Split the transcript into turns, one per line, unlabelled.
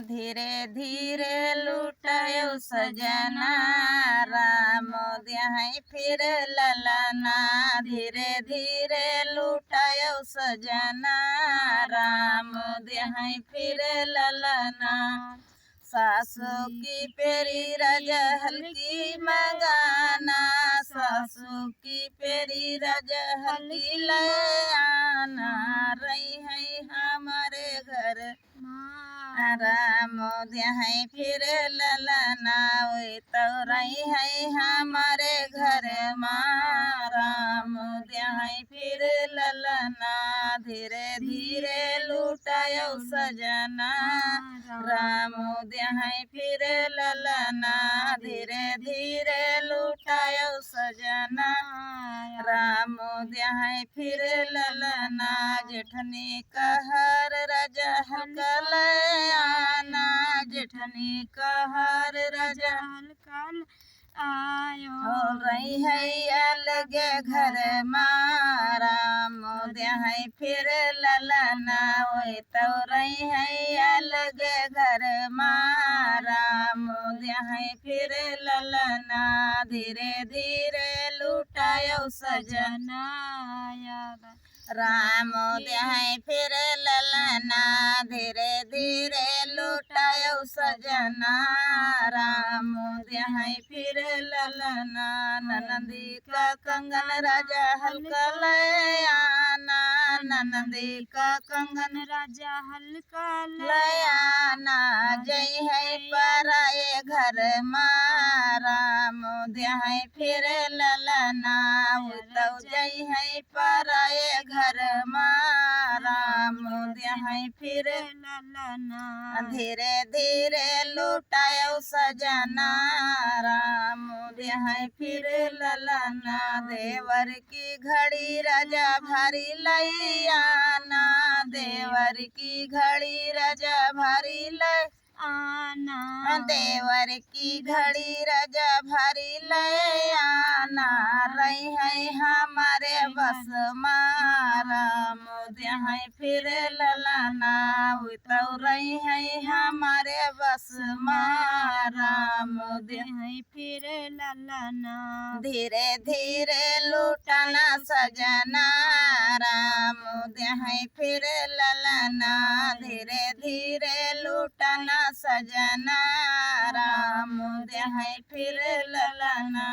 धीरे धीरे लुटायो सजना राम देहै फिर ललना। धीरे धीरे लुटायो सजना राम देहै फिर ललना। सासू की पेरी रजा हल्की मंगाना। सासू की पेरी रजा हल्की ले आना। रही है हमारे घर राम देहै फिर ललना। वही तो रही है हमारे घर राम देहै फिर ललना। धीरे धीरे लुटायो सजना राम देहै फिर ललना। धीरे धीरे लुटायो सजना राम देहै फिर ललना। जेठनी कहर राजा हल्का ले आना। जेठनी कहर राजा हल्का आयो। रही है अलगे घर राम देहै फिर ललना। वही तो रही है अलगे घर राम देहै फिर ललना। धीरे धीरे लुटायो सजना राम देहै फिर ललना। धीरे धीरे लुटायो सजना राम देहै फिर ललना। ननदी का कंगन राजा हल्का ले आना। ननदी का कंगन राजा हल्का ले आना। जय है पराए घर राम देहै फिर ललना। तो जय है पराए घर राम देहै फिर ललना। धीरे धीरे लुटायो सजना राम देहै फिर ललना। देवर की घड़ी राजा भारी लई आना। देवर की घड़ी राजा भारी ले आना। देवर की घड़ी राजा भारी ले आना। रही है हमारे बस राम देहै फिर ललना। तो रही है हमारे बस राम देहै फिर ललना। धीरे धीरे लुटाना सजना राम देहै फिर ललना। धीरे धीरे लुटाना सजना राम देहै फिर ललना।